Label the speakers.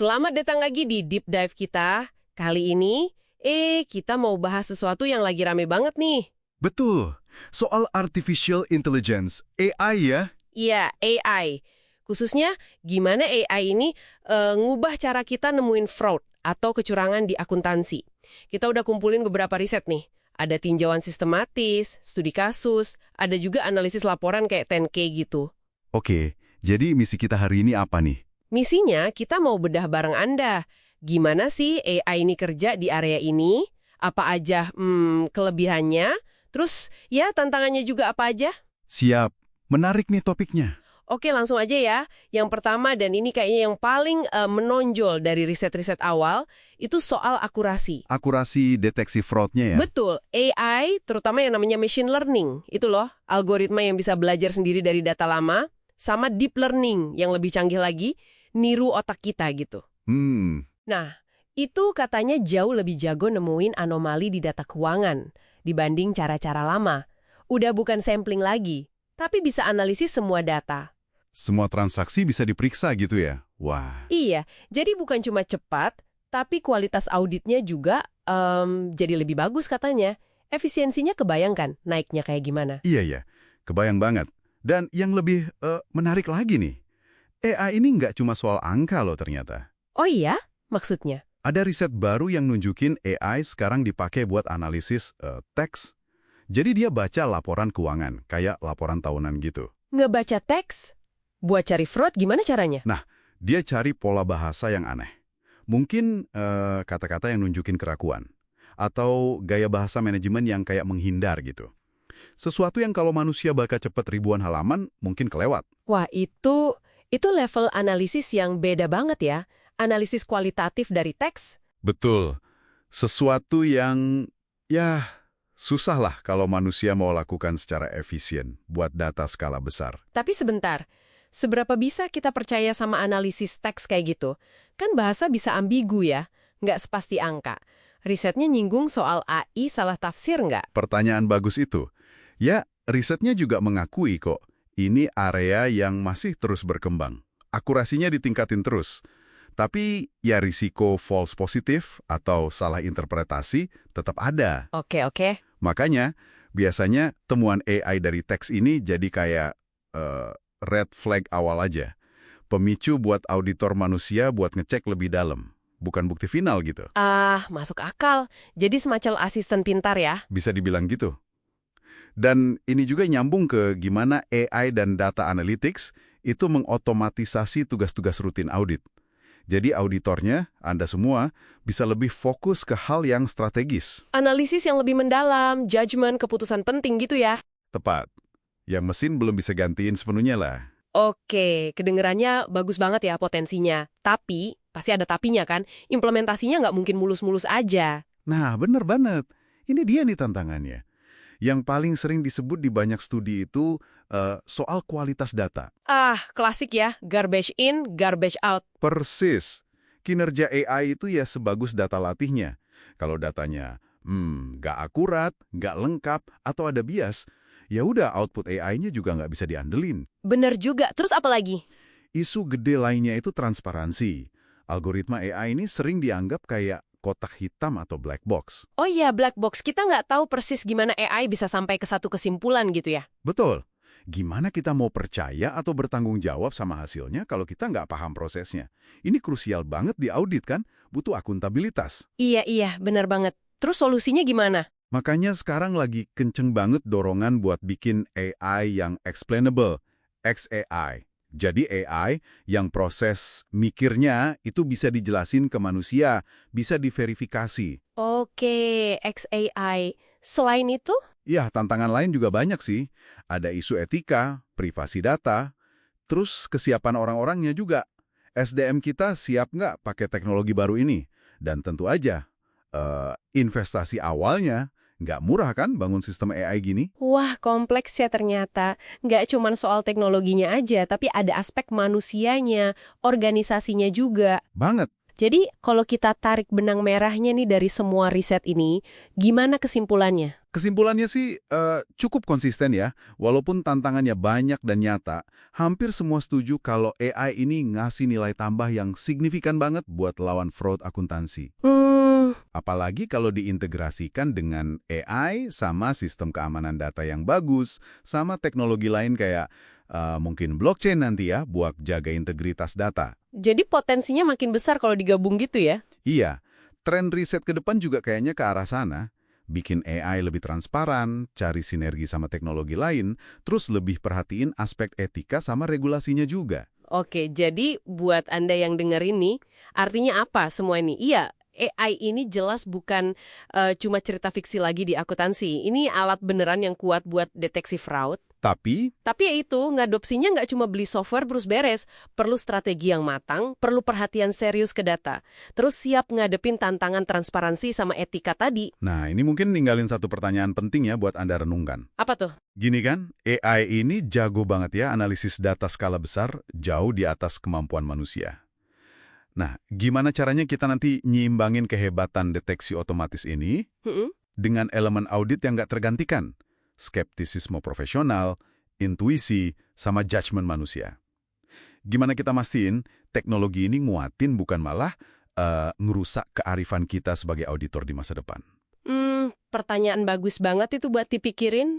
Speaker 1: Selamat datang lagi di Deep Dive kita. Kali ini, kita mau bahas sesuatu yang lagi rame banget nih.
Speaker 2: Betul. Soal artificial intelligence, AI ya?
Speaker 1: Iya, AI. Khususnya gimana AI ini ngubah cara kita nemuin fraud atau kecurangan di akuntansi. Kita udah kumpulin beberapa riset nih. Ada tinjauan sistematis, studi kasus, ada juga analisis laporan kayak 10K gitu.
Speaker 2: Oke, jadi misi kita hari ini apa nih?
Speaker 1: Misinya kita mau bedah bareng Anda. Gimana sih AI ini kerja di area ini? Apa aja kelebihannya? Terus ya tantangannya juga apa aja?
Speaker 2: Siap. Menarik nih topiknya.
Speaker 1: Oke, langsung aja ya. Yang pertama, dan ini kayaknya yang paling menonjol dari riset-riset awal, itu soal akurasi.
Speaker 2: Akurasi deteksi fraudnya ya?
Speaker 1: Betul, AI, terutama yang namanya machine learning, itu loh, algoritma yang bisa belajar sendiri dari data lama, sama deep learning yang lebih canggih lagi, niru otak kita gitu. Nah, itu katanya jauh lebih jago nemuin anomali di data keuangan dibanding cara-cara lama. Udah bukan sampling lagi, tapi bisa analisis semua data.
Speaker 2: Semua transaksi bisa diperiksa gitu ya? Wah.
Speaker 1: Iya, jadi bukan cuma cepat, tapi kualitas auditnya juga jadi lebih bagus katanya. Efisiensinya kebayangkan naiknya kayak gimana?
Speaker 2: Iya ya, kebayang banget. Dan yang lebih menarik lagi nih, AI ini nggak cuma soal angka loh ternyata.
Speaker 1: Oh iya? Maksudnya?
Speaker 2: Ada riset baru yang nunjukin AI sekarang dipakai buat analisis teks. Jadi dia baca laporan keuangan, kayak laporan tahunan gitu.
Speaker 1: Ngebaca teks? Buat cari fraud gimana caranya?
Speaker 2: Nah, dia cari pola bahasa yang aneh. Mungkin kata-kata yang nunjukin keraguan. Atau gaya bahasa manajemen yang kayak menghindar gitu. Sesuatu yang kalau manusia baca cepet ribuan halaman, mungkin kelewat.
Speaker 1: Wah, itu level analisis yang beda banget ya. Analisis kualitatif dari teks.
Speaker 2: Betul. Sesuatu yang, ya, susah lah kalau manusia mau lakukan secara efisien buat data skala besar.
Speaker 1: Tapi sebentar, seberapa bisa kita percaya sama analisis teks kayak gitu? Kan bahasa bisa ambigu ya, nggak sepasti angka. Risetnya nyinggung soal AI salah tafsir nggak?
Speaker 2: Pertanyaan bagus itu. Ya, risetnya juga mengakui kok, ini area yang masih terus berkembang. Akurasinya ditingkatin terus. Tapi ya risiko false positif atau salah interpretasi tetap ada.
Speaker 1: Oke.
Speaker 2: Makanya, biasanya temuan AI dari teks ini jadi kayak red flag awal aja. Pemicu buat auditor manusia buat ngecek lebih dalam. Bukan bukti final gitu.
Speaker 1: Masuk akal. Jadi semacam asisten pintar ya?
Speaker 2: Bisa dibilang gitu. Dan ini juga nyambung ke gimana AI dan data analytics itu mengotomatisasi tugas-tugas rutin audit. Jadi auditornya, Anda semua, bisa lebih fokus ke hal yang strategis.
Speaker 1: Analisis yang lebih mendalam, judgement, keputusan penting gitu ya?
Speaker 2: Tepat. Yang mesin belum bisa gantiin sepenuhnya lah.
Speaker 1: Oke, kedengerannya bagus banget ya potensinya. Tapi, pasti ada tapinya kan, implementasinya nggak mungkin mulus-mulus aja.
Speaker 2: Nah, bener banget. Ini dia nih tantangannya. Yang paling sering disebut di banyak studi itu soal kualitas data.
Speaker 1: Klasik ya, garbage in, garbage out.
Speaker 2: Persis. Kinerja AI itu ya sebagus data latihnya. Kalau datanya nggak akurat, nggak lengkap, atau ada bias, ya udah output AI-nya juga nggak bisa diandelin.
Speaker 1: Bener juga. Terus apa lagi?
Speaker 2: Isu gede lainnya itu transparansi. Algoritma AI ini sering dianggap kayak kotak hitam atau black box.
Speaker 1: Oh iya, black box. Kita nggak tahu persis gimana AI bisa sampai ke satu kesimpulan gitu ya?
Speaker 2: Betul. Gimana kita mau percaya atau bertanggung jawab sama hasilnya kalau kita nggak paham prosesnya? Ini krusial banget di audit kan? Butuh akuntabilitas.
Speaker 1: Iya, bener banget. Terus solusinya gimana?
Speaker 2: Makanya sekarang lagi kenceng banget dorongan buat bikin AI yang explainable, XAI. Jadi AI yang proses mikirnya itu bisa dijelasin ke manusia, bisa diverifikasi.
Speaker 1: Oke, XAI. Selain itu?
Speaker 2: Ya, tantangan lain juga banyak sih. Ada isu etika, privasi data, terus kesiapan orang-orangnya juga. SDM kita siap nggak pakai teknologi baru ini? Dan tentu aja, investasi awalnya nggak murah kan bangun sistem AI gini?
Speaker 1: Wah, kompleks ya ternyata. Nggak cuma soal teknologinya aja, tapi ada aspek manusianya, organisasinya juga.
Speaker 2: Banget.
Speaker 1: Jadi, kalau kita tarik benang merahnya nih dari semua riset ini, gimana kesimpulannya?
Speaker 2: Kesimpulannya sih cukup konsisten ya. Walaupun tantangannya banyak dan nyata, hampir semua setuju kalau AI ini ngasih nilai tambah yang signifikan banget buat lawan fraud akuntansi. Apalagi kalau diintegrasikan dengan AI sama sistem keamanan data yang bagus, sama teknologi lain kayak mungkin blockchain nanti ya buat jaga integritas data.
Speaker 1: Jadi potensinya makin besar kalau digabung gitu ya?
Speaker 2: Iya, tren riset ke depan juga kayaknya ke arah sana. Bikin AI lebih transparan, cari sinergi sama teknologi lain, terus lebih perhatiin aspek etika sama regulasinya juga.
Speaker 1: Oke, jadi buat Anda yang dengar ini, artinya apa semua ini? Iya, AI ini jelas bukan cuma cerita fiksi lagi di akuntansi. Ini alat beneran yang kuat buat deteksi fraud.
Speaker 2: Tapi,
Speaker 1: Ya itu, ngadopsinya nggak cuma beli software terus beres. Perlu strategi yang matang, perlu perhatian serius ke data. Terus siap ngadepin tantangan transparansi sama etika tadi.
Speaker 2: nah ini mungkin ninggalin satu pertanyaan penting ya buat Anda renungkan.
Speaker 1: Apa tuh?
Speaker 2: Gini kan, AI ini jago banget ya analisis data skala besar, jauh di atas kemampuan manusia. Nah, gimana caranya kita nanti nyiimbangin kehebatan deteksi otomatis ini dengan elemen audit yang nggak tergantikan? Skeptisisme profesional, intuisi, sama judgement manusia. Gimana kita mastiin teknologi ini nguatin bukan malah ngerusak kearifan kita sebagai auditor di masa depan?
Speaker 1: Pertanyaan bagus banget itu buat dipikirin.